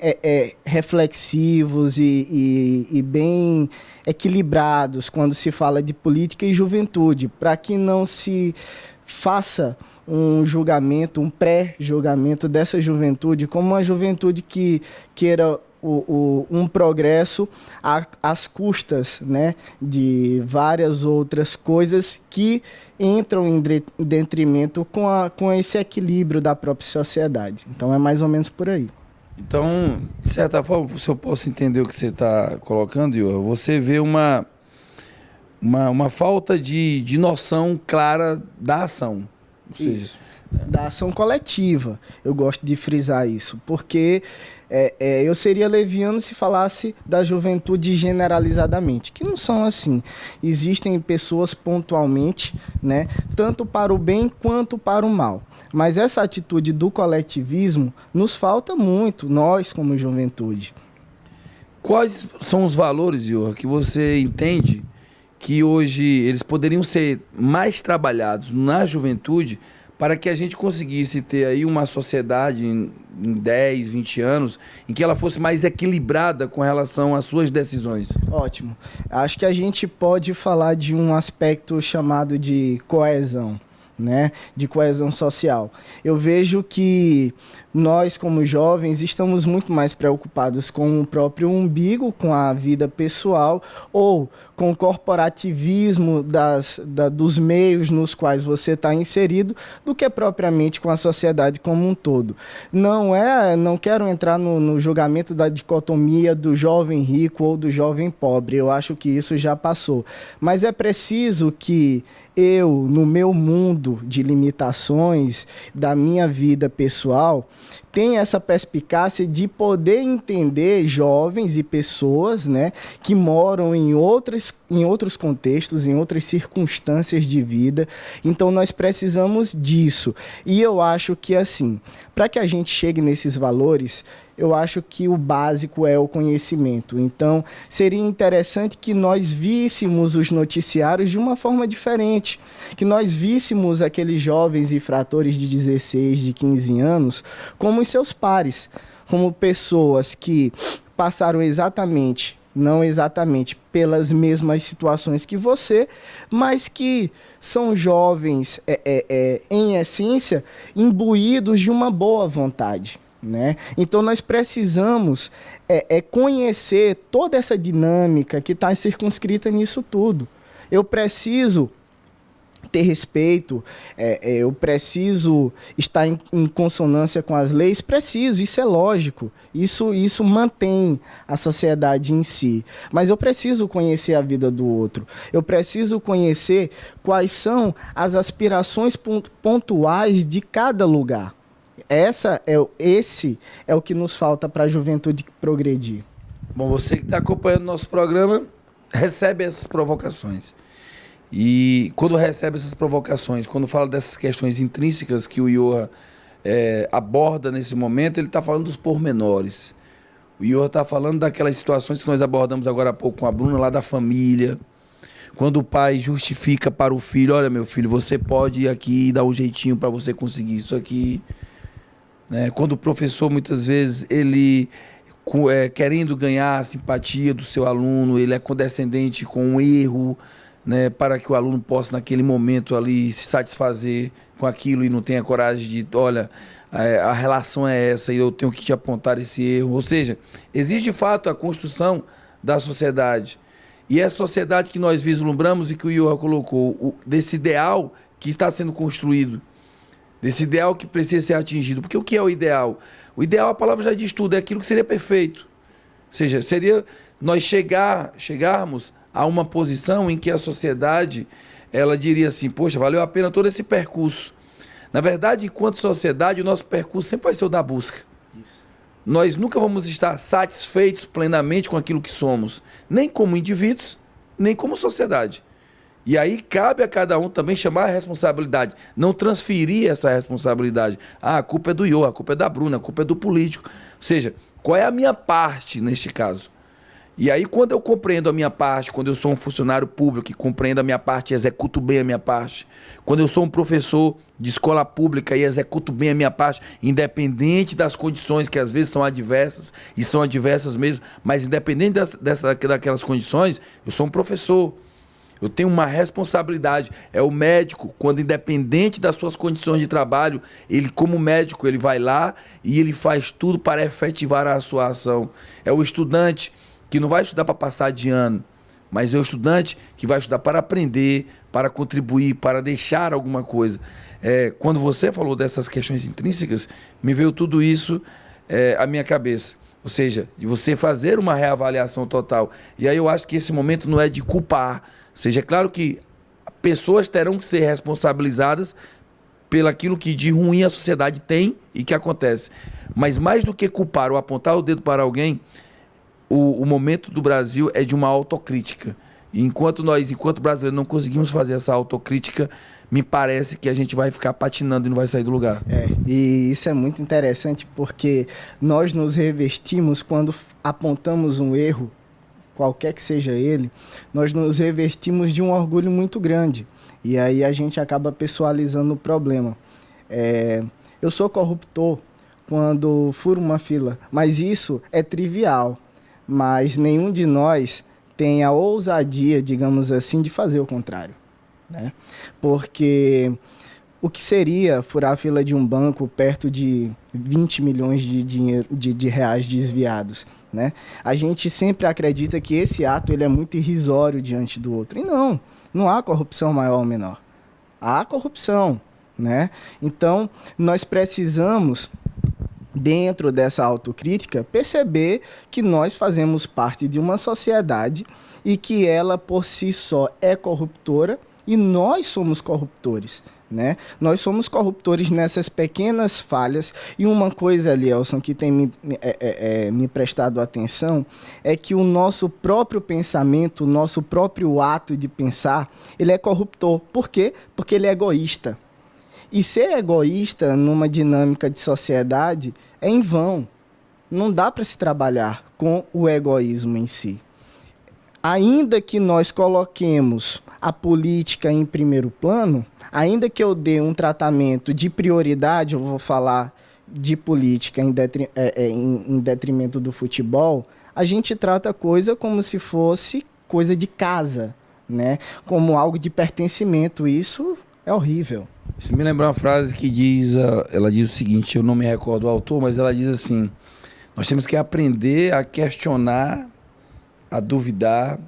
reflexivos e bem equilibrados quando se fala de política e juventude, para que não se faça um julgamento, um pré-julgamento dessa juventude como uma juventude que queira um progresso às custas, né, de várias outras coisas que entram em detrimento com esse equilíbrio da própria sociedade. Então é mais ou menos por aí. Então, de certa forma, se eu posso entender o que você está colocando, Ior, você vê uma falta de noção clara da ação. Ou seja, da ação coletiva. Eu gosto de frisar isso, porque eu seria leviano se falasse da juventude generalizadamente, que não são assim. Existem pessoas pontualmente, né, tanto para o bem quanto para o mal. Mas essa atitude do coletivismo nos falta muito, nós como juventude. Quais são os valores, Ior, que você entende que hoje eles poderiam ser mais trabalhados na juventude para que a gente conseguisse ter aí uma sociedade em 10, 20 anos em que ela fosse mais equilibrada com relação às suas decisões? Ótimo. Acho que a gente pode falar de um aspecto chamado de coesão, né? De coesão social. Eu vejo que nós, como jovens, estamos muito mais preocupados com o próprio umbigo, com a vida pessoal ou com o corporativismo dos meios nos quais você está inserido, do que propriamente com a sociedade como um todo. Não quero entrar no julgamento da dicotomia do jovem rico ou do jovem pobre, eu acho que isso já passou. Mas é preciso que eu, no meu mundo de limitações da minha vida pessoal, tenha essa perspicácia de poder entender jovens e pessoas, né, que moram em outros contextos, em outras circunstâncias de vida. Então nós precisamos disso. E eu acho que, assim, para que a gente chegue nesses valores, eu acho que o básico é o conhecimento. Então, seria interessante que nós víssemos os noticiários de uma forma diferente, que nós víssemos aqueles jovens infratores de 16, de 15 anos como os seus pares, como pessoas que passaram não exatamente pelas mesmas situações que você, mas que são jovens, em essência, imbuídos de uma boa vontade, né? Então nós precisamos conhecer toda essa dinâmica que está circunscrita nisso tudo. Eu preciso ter respeito, eu preciso estar em consonância com as leis, preciso, isso é lógico, isso mantém a sociedade em si, mas eu preciso conhecer a vida do outro, eu preciso conhecer quais são as aspirações pontuais de cada lugar. Esse é o que nos falta para a juventude progredir. Bom, você que está acompanhando nosso programa, recebe essas provocações. E quando recebe essas provocações, quando fala dessas questões intrínsecas que o Ior aborda nesse momento, ele está falando dos pormenores. O Ior está falando daquelas situações que nós abordamos agora há pouco com a Bruna, lá da família, Quando o pai justifica para o filho, olha meu filho, você pode ir aqui e dar um jeitinho para você conseguir isso aqui. Né? Quando o professor, muitas vezes, ele querendo ganhar a simpatia do seu aluno, ele é condescendente com um erro, né, para que o aluno possa, naquele momento ali, se satisfazer com aquilo e não tenha coragem de, olha, a relação é essa e eu tenho que te apontar esse erro. Ou seja, existe de fato a construção da sociedade. E é a sociedade que nós vislumbramos e que o Johan colocou, desse ideal que está sendo construído, desse ideal que precisa ser atingido. Porque o que é o ideal? O ideal, a palavra já diz tudo, é aquilo que seria perfeito. Ou seja, seria nós chegarmos a uma posição em que a sociedade, ela diria assim, poxa, valeu a pena todo esse percurso. Na verdade, enquanto sociedade, o nosso percurso sempre vai ser o da busca. Nós nunca vamos estar satisfeitos plenamente com aquilo que somos, nem como indivíduos, nem como sociedade. E aí cabe a cada um também chamar a responsabilidade, não transferir essa responsabilidade. Ah, a culpa é do Johan, a culpa é da Bruna, a culpa é do político. Ou seja, qual é a minha parte neste caso? E aí, quando eu compreendo a minha parte, quando eu sou um funcionário público e compreendo a minha parte e executo bem a minha parte, quando eu sou um professor de escola pública e executo bem a minha parte, independente das condições que às vezes são adversas, e são adversas mesmo, mas independente daquelas condições, eu sou um professor. Eu tenho uma responsabilidade. É o médico, quando independente das suas condições de trabalho, ele como médico, ele vai lá e ele faz tudo para efetivar a sua ação. É o estudante que não vai estudar para passar de ano, mas é o estudante que vai estudar para aprender, para contribuir, para deixar alguma coisa. Quando você falou dessas questões intrínsecas, me veio tudo isso à minha cabeça. Ou seja, de você fazer uma reavaliação total. E aí eu acho que esse momento não é de culpar. Ou seja, é claro que pessoas terão que ser responsabilizadas pelaquilo que de ruim a sociedade tem e que acontece. Mas mais do que culpar ou apontar o dedo para alguém, o momento do Brasil é de uma autocrítica. E enquanto brasileiros, não conseguimos fazer essa autocrítica, me parece que a gente vai ficar patinando e não vai sair do lugar. E isso é muito interessante porque nós nos revestimos quando apontamos um erro, qualquer que seja ele, nós nos revestimos de um orgulho muito grande. E aí a gente acaba pessoalizando o problema. Eu sou corruptor quando furo uma fila, mas isso é trivial. Mas nenhum de nós tem a ousadia, digamos assim, de fazer o contrário, né? Porque o que seria furar a fila de um banco perto de 20 milhões de reais desviados, né? A gente sempre acredita que esse ato ele é muito irrisório diante do outro. E não há corrupção maior ou menor. Há corrupção, né? Então, nós precisamos, dentro dessa autocrítica, perceber que nós fazemos parte de uma sociedade e que ela, por si só, é corruptora e nós somos corruptores, né? Nós somos corruptores nessas pequenas falhas. E uma coisa, Elielson, que tem me prestado atenção é que o nosso próprio pensamento, o nosso próprio ato de pensar, ele é corruptor. Por quê? Porque ele é egoísta. E ser egoísta numa dinâmica de sociedade é em vão. Não dá para se trabalhar com o egoísmo em si. Ainda que nós coloquemos a política em primeiro plano, ainda que eu dê um tratamento de prioridade, eu vou falar de política em detrimento do futebol, a gente trata a coisa como se fosse coisa de casa, né? Como algo de pertencimento. Isso é horrível. Você me lembra uma frase que ela diz o seguinte, eu não me recordo o autor, mas ela diz assim, nós temos que aprender a questionar, a duvidar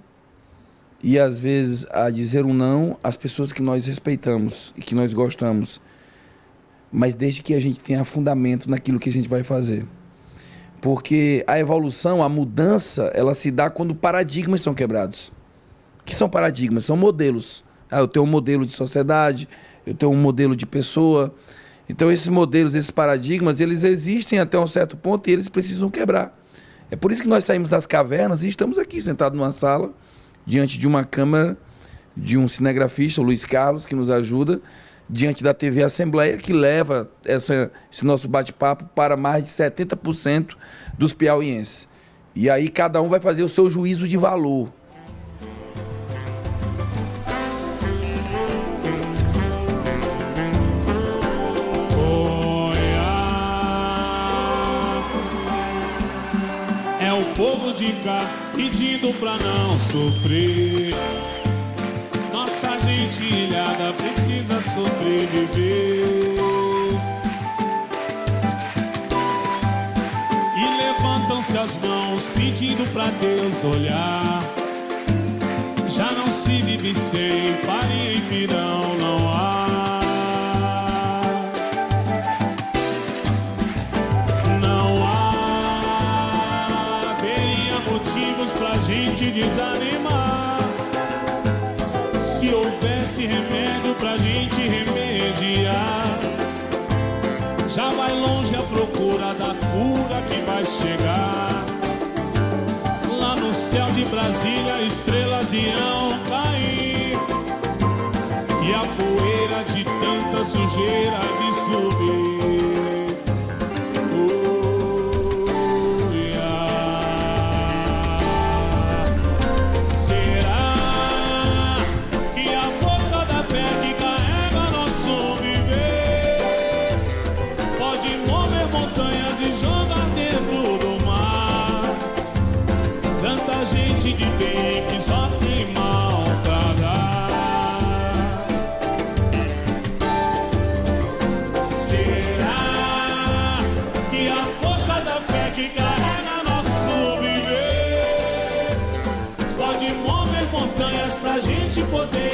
e às vezes a dizer um não às pessoas que nós respeitamos e que nós gostamos, mas desde que a gente tenha fundamento naquilo que a gente vai fazer. Porque a evolução, a mudança, ela se dá quando paradigmas são quebrados. O que são paradigmas? São modelos. Eu tenho um modelo de sociedade, eu tenho um modelo de pessoa. Então esses modelos, esses paradigmas, eles existem até um certo ponto e eles precisam quebrar. É por isso que nós saímos das cavernas e estamos aqui sentados numa sala, diante de uma câmera, de um cinegrafista, o Luiz Carlos, que nos ajuda, diante da TV Assembleia, que leva esse nosso bate-papo para mais de 70% dos piauienses. E aí cada um vai fazer o seu juízo de valor. ficar pedindo pra não sofrer. Nossa gente ilhada precisa sobreviver. E levantam-se as mãos pedindo pra Deus olhar. Já não se vive sem farinha e pirão, não há. Não há, teria motivos pra gente desanimar. Se houvesse remédio pra gente remediar. Já vai longe a procura da cura que vai chegar. Lá no céu de Brasília estrelas irão cair. E a poeira de tanta sujeira de subir. Gente de bem que só tem mal pra dar. Será que a força da fé que carrega nosso viver pode mover montanhas pra gente poder